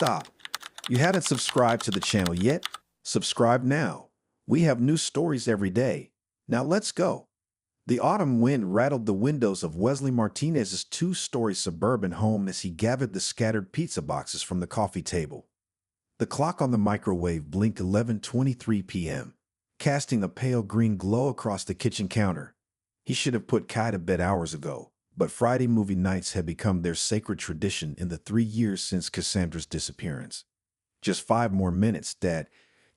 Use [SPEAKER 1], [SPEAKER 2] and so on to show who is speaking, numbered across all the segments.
[SPEAKER 1] stop. You haven't subscribed to the channel yet? Subscribe now. We have new stories every day. Now let's go. The autumn wind rattled the windows of Wesley Martinez's two-story suburban home as he gathered the scattered pizza boxes from the coffee table. The clock on the microwave blinked 11:23 p.m., casting a pale green glow across the kitchen counter. He should have put Kai to bed hours ago, but Friday movie nights had become their sacred tradition in the 3 years since Cassandra's disappearance. "Just 5 more minutes, Dad,"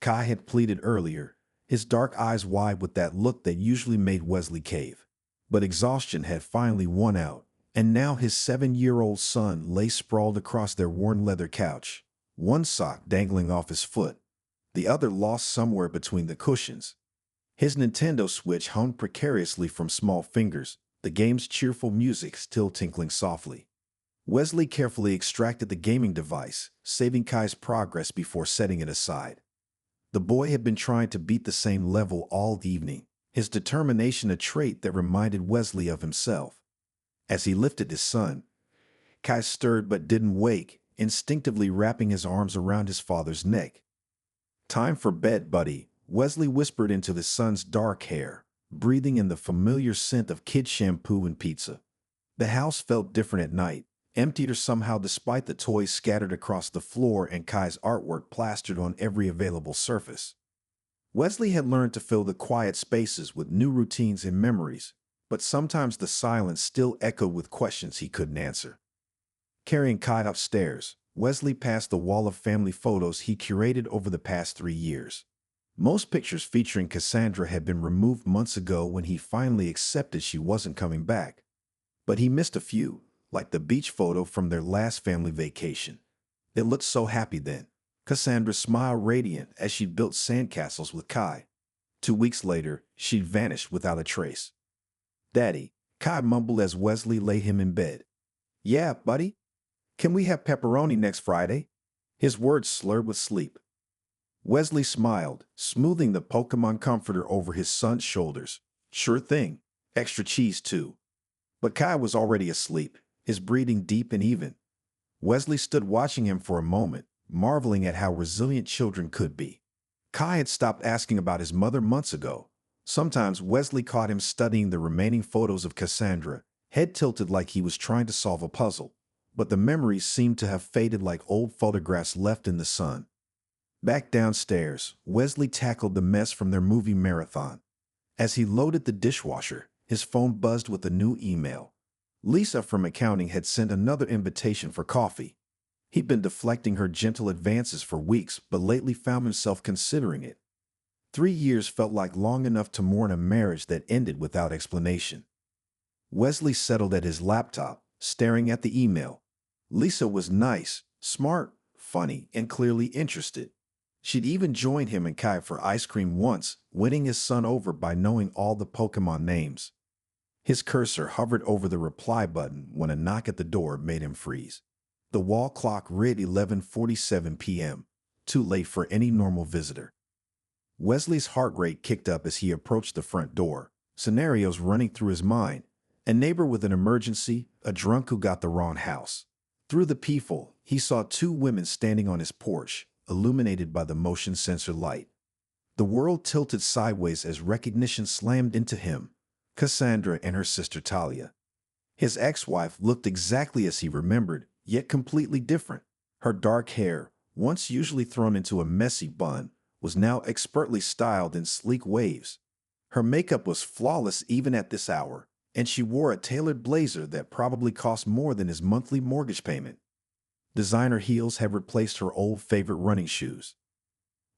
[SPEAKER 1] Kai had pleaded earlier, his dark eyes wide with that look that usually made Wesley cave. But exhaustion had finally won out, and now his 7-year-old son lay sprawled across their worn leather couch, one sock dangling off his foot, the other lost somewhere between the cushions. His Nintendo Switch hung precariously from small fingers, the game's cheerful music still tinkling softly. Wesley carefully extracted the gaming device, saving Kai's progress before setting it aside. The boy had been trying to beat the same level all evening, his determination a trait that reminded Wesley of himself. As he lifted his son, Kai stirred but didn't wake, instinctively wrapping his arms around his father's neck. "Time for bed, buddy," Wesley whispered into his son's dark hair, breathing in the familiar scent of kid shampoo and pizza. The house felt different at night, emptier somehow despite the toys scattered across the floor and Kai's artwork plastered on every available surface. Wesley had learned to fill the quiet spaces with new routines and memories, but sometimes the silence still echoed with questions he couldn't answer. Carrying Kai upstairs, Wesley passed the wall of family photos he curated over the past 3 years. Most pictures featuring Cassandra had been removed months ago when he finally accepted she wasn't coming back. But he missed a few, like the beach photo from their last family vacation. It looked so happy then. Cassandra smiled radiant as she built sandcastles with Kai. 2 weeks later, she'd vanished without a trace. "Daddy," Kai mumbled as Wesley laid him in bed. "Yeah, buddy? Can we have pepperoni next Friday?" His words slurred with sleep. Wesley smiled, smoothing the Pokemon comforter over his son's shoulders. "Sure thing. Extra cheese, too." But Kai was already asleep, his breathing deep and even. Wesley stood watching him for a moment, marveling at how resilient children could be. Kai had stopped asking about his mother months ago. Sometimes Wesley caught him studying the remaining photos of Cassandra, head tilted like he was trying to solve a puzzle. But the memories seemed to have faded like old photographs left in the sun. Back downstairs, Wesley tackled the mess from their movie marathon. As he loaded the dishwasher, his phone buzzed with a new email. Lisa from accounting had sent another invitation for coffee. He'd been deflecting her gentle advances for weeks, but lately found himself considering it. 3 years felt like long enough to mourn a marriage that ended without explanation. Wesley settled at his laptop, staring at the email. Lisa was nice, smart, funny, and clearly interested. She'd even joined him and Kai for ice cream once, winning his son over by knowing all the Pokemon names. His cursor hovered over the reply button when a knock at the door made him freeze. The wall clock read 11:47 p.m., too late for any normal visitor. Wesley's heart rate kicked up as he approached the front door, scenarios running through his mind. A neighbor with an emergency, a drunk who got the wrong house. Through the peephole, he saw 2 women standing on his porch, illuminated by the motion sensor light. The world tilted sideways as recognition slammed into him. Cassandra and her sister Talia. His ex-wife looked exactly as he remembered, yet completely different. Her dark hair, once usually thrown into a messy bun, was now expertly styled in sleek waves. Her makeup was flawless even at this hour, and she wore a tailored blazer that probably cost more than his monthly mortgage payment. Designer heels had replaced her old favorite running shoes.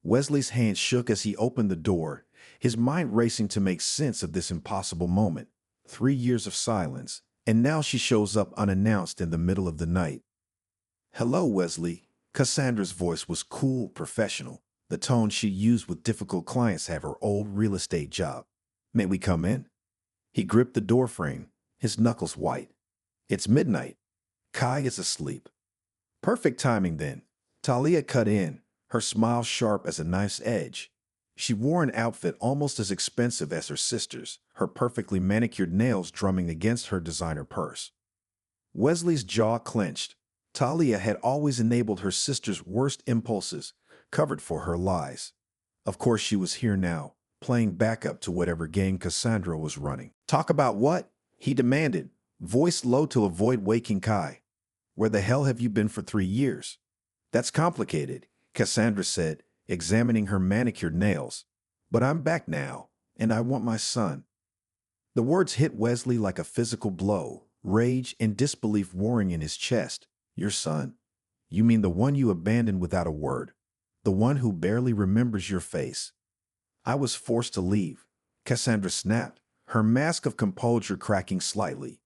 [SPEAKER 1] Wesley's hand shook as he opened the door, his mind racing to make sense of this impossible moment. 3 years of silence, and now she shows up unannounced in the middle of the night. "Hello, Wesley." Cassandra's voice was cool, professional, the tone she used with difficult clients at her old real estate job. "May we come in?" He gripped the doorframe, his knuckles white. "It's midnight. Kai is asleep." "Perfect timing then." Talia cut in, her smile sharp as a knife's edge. She wore an outfit almost as expensive as her sister's, her perfectly manicured nails drumming against her designer purse. Wesley's jaw clenched. Talia had always enabled her sister's worst impulses, covered for her lies. Of course, she was here now, playing backup to whatever game Cassandra was running. Talk about what? He demanded, voice low to avoid waking Kai. Where the hell have you been for 3 years? That's complicated, Cassandra said, examining her manicured nails. But I'm back now, and I want my son. The words hit Wesley like a physical blow, rage and disbelief warring in his chest. Your son? You mean the one you abandoned without a word? The one who barely remembers your face? I was forced to leave, Cassandra snapped, her mask of composure cracking slightly.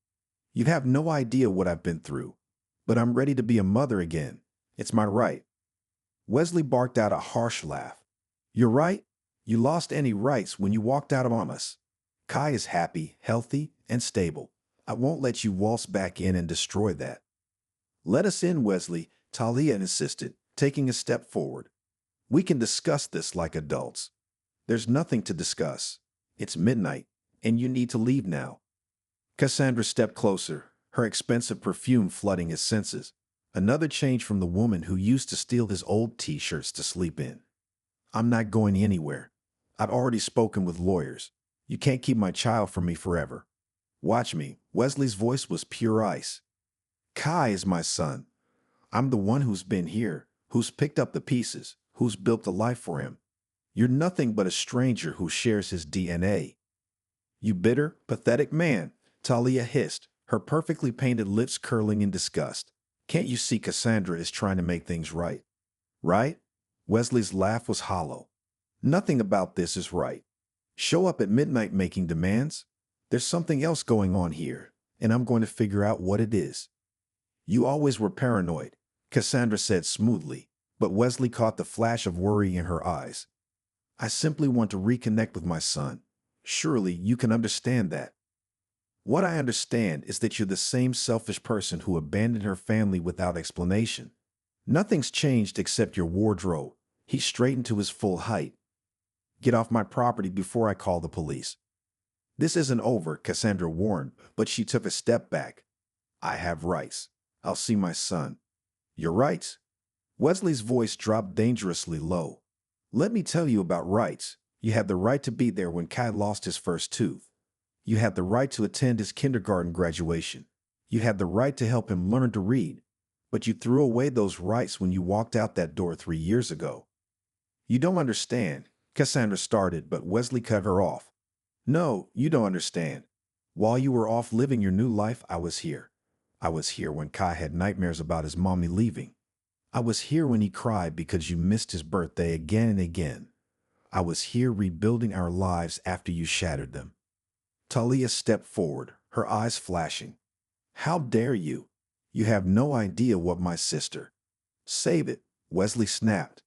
[SPEAKER 1] You have no idea what I've been through, but I'm ready to be a mother again. It's my right. Wesley barked out a harsh laugh. You're right. You lost any rights when you walked out on us. Kai is happy, healthy, and stable. I won't let you waltz back in and destroy that. Let us in, Wesley, Talia insisted, taking a step forward. We can discuss this like adults. There's nothing to discuss. It's midnight, and you need to leave now. Cassandra stepped closer, her expensive perfume flooding his senses. Another change from the woman who used to steal his old t-shirts to sleep in. I'm not going anywhere. I've already spoken with lawyers. You can't keep my child from me forever. Watch me. Wesley's voice was pure ice. Kai is my son. I'm the one who's been here, who's picked up the pieces, who's built a life for him. You're nothing but a stranger who shares his DNA. You bitter, pathetic man, Talia hissed, her perfectly painted lips curling in disgust. Can't you see Cassandra is trying to make things right? Right? Wesley's laugh was hollow. Nothing about this is right. Show up at midnight making demands? There's something else going on here, and I'm going to figure out what it is. You always were paranoid, Cassandra said smoothly, but Wesley caught the flash of worry in her eyes. I simply want to reconnect with my son. Surely you can understand that. What I understand is that you're the same selfish person who abandoned her family without explanation. Nothing's changed except your wardrobe. He straightened to his full height. Get off my property before I call the police. This isn't over, Cassandra warned, but she took a step back. I have rights. I'll see my son. Your rights? Wesley's voice dropped dangerously low. Let me tell you about rights. You had the right to be there when Kai lost his first tooth. You had the right to attend his kindergarten graduation. You had the right to help him learn to read. But you threw away those rights when you walked out that door 3 years ago. You don't understand, Cassandra started, but Wesley cut her off. No, you don't understand. While you were off living your new life, I was here. I was here when Kai had nightmares about his mommy leaving. I was here when he cried because you missed his birthday again and again. I was here rebuilding our lives after you shattered them. Talia stepped forward, her eyes flashing. How dare you? You have no idea what my sister. Save it, Wesley snapped.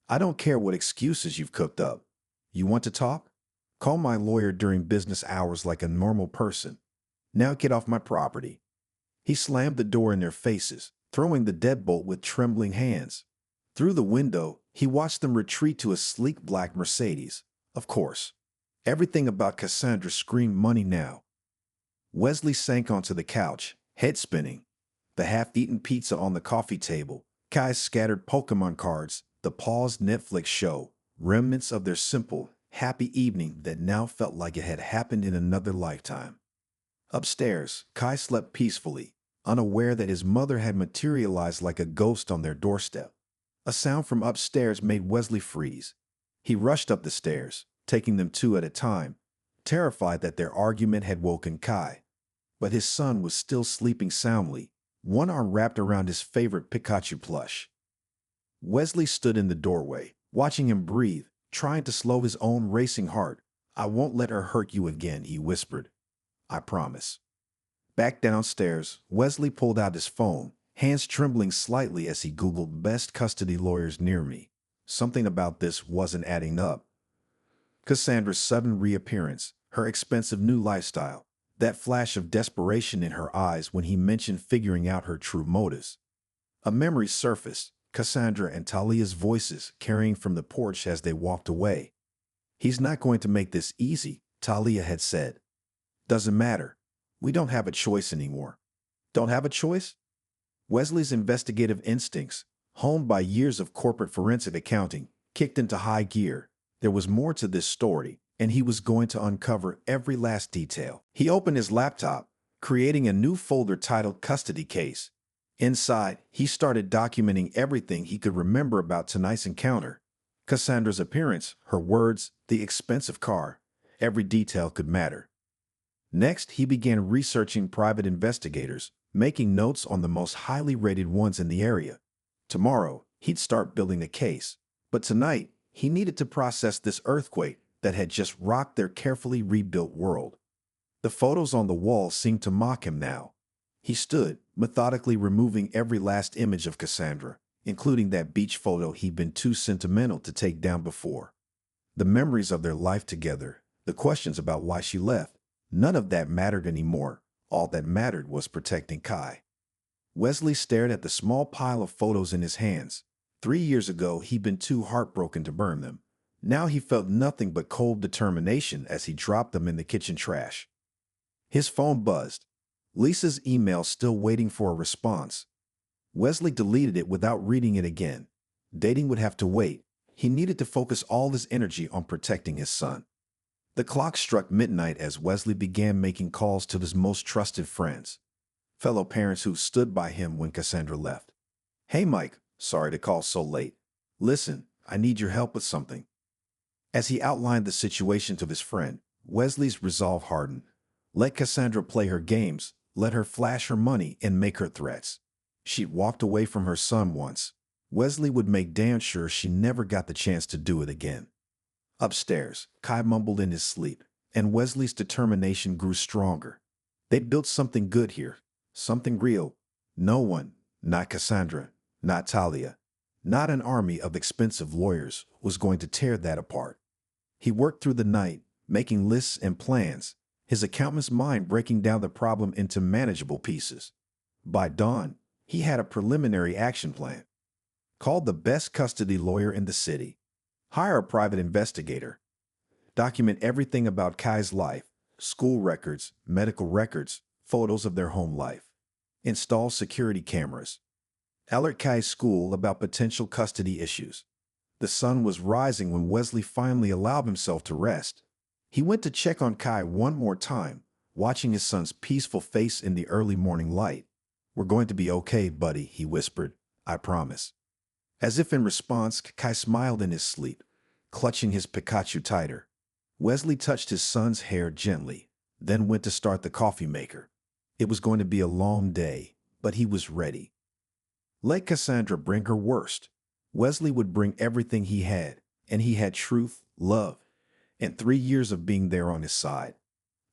[SPEAKER 1] I don't care what excuses you've cooked up. You want to talk? Call my lawyer during business hours like a normal person. Now get off my property. He slammed the door in their faces, throwing the deadbolt with trembling hands. Through the window, he watched them retreat to a sleek black Mercedes. Of course. Everything about Cassandra screamed money now. Wesley sank onto the couch, head spinning. The half-eaten pizza on the coffee table, Kai's scattered Pokemon cards, the paused Netflix show, remnants of their simple, happy evening that now felt like it had happened in another lifetime. Upstairs, Kai slept peacefully, unaware that his mother had materialized like a ghost on their doorstep. A sound from upstairs made Wesley freeze. He rushed up the stairs, taking them 2 at a time, terrified that their argument had woken Kai. But his son was still sleeping soundly, one arm wrapped around his favorite Pikachu plush. Wesley stood in the doorway, watching him breathe, trying to slow his own racing heart. I won't let her hurt you again, he whispered. I promise. Back downstairs, Wesley pulled out his phone, hands trembling slightly as he Googled best custody lawyers near me. Something about this wasn't adding up. Cassandra's sudden reappearance, her expensive new lifestyle, that flash of desperation in her eyes when he mentioned figuring out her true motives. A memory surfaced, Cassandra and Talia's voices carrying from the porch as they walked away. He's not going to make this easy, Talia had said. Doesn't matter. We don't have a choice anymore. Don't have a choice? Wesley's investigative instincts, honed by years of corporate forensic accounting, kicked into high gear. There was more to this story, and he was going to uncover every last detail. He opened his laptop, creating a new folder titled Custody Case. Inside, he started documenting everything he could remember about tonight's encounter. Cassandra's appearance, her words, the expensive car. Every detail could matter. Next, he began researching private investigators, making notes on the most highly rated ones in the area. Tomorrow, he'd start building a case. But tonight, he needed to process this earthquake that had just rocked their carefully rebuilt world. The photos on the wall seemed to mock him now. He stood, methodically removing every last image of Cassandra, including that beach photo he'd been too sentimental to take down before. The memories of their life together, the questions about why she left, none of that mattered anymore. All that mattered was protecting Kai. Wesley stared at the small pile of photos in his hands. 3 years ago, he'd been too heartbroken to burn them. Now he felt nothing but cold determination as he dropped them in the kitchen trash. His phone buzzed. Lisa's email still waiting for a response. Wesley deleted it without reading it again. Dating would have to wait. He needed to focus all his energy on protecting his son. The clock struck midnight as Wesley began making calls to his most trusted friends, fellow parents who stood by him when Cassandra left. "Hey, Mike, sorry to call so late. Listen, I need your help with something." As he outlined the situation to his friend, Wesley's resolve hardened. Let Cassandra play her games, let her flash her money and make her threats. She'd walked away from her son once. Wesley would make damn sure she never got the chance to do it again. Upstairs, Kai mumbled in his sleep, and Wesley's determination grew stronger. They'd built something good here, something real. No one, not Cassandra, not Talia, not an army of expensive lawyers, was going to tear that apart. He worked through the night, making lists and plans, his accountant's mind breaking down the problem into manageable pieces. By dawn, he had a preliminary action plan. Call the best custody lawyer in the city. Hire a private investigator. Document everything about Kai's life, school records, medical records, photos of their home life. Install security cameras. Alert Kai's school about potential custody issues. The sun was rising when Wesley finally allowed himself to rest. He went to check on Kai one more time, watching his son's peaceful face in the early morning light. "We're going to be okay, buddy," he whispered. "I promise." As if in response, Kai smiled in his sleep, clutching his Pikachu tighter. Wesley touched his son's hair gently, then went to start the coffee maker. It was going to be a long day, but he was ready. Let Cassandra bring her worst. Wesley would bring everything he had, and he had truth, love, and 3 years of being there on his side.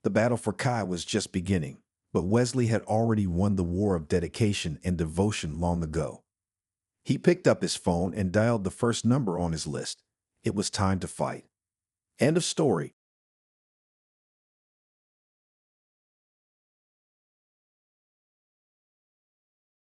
[SPEAKER 1] The battle for Kai was just beginning, but Wesley had already won the war of dedication and devotion long ago. He picked up his phone and dialed the first number on his list. It was time to fight. End of story.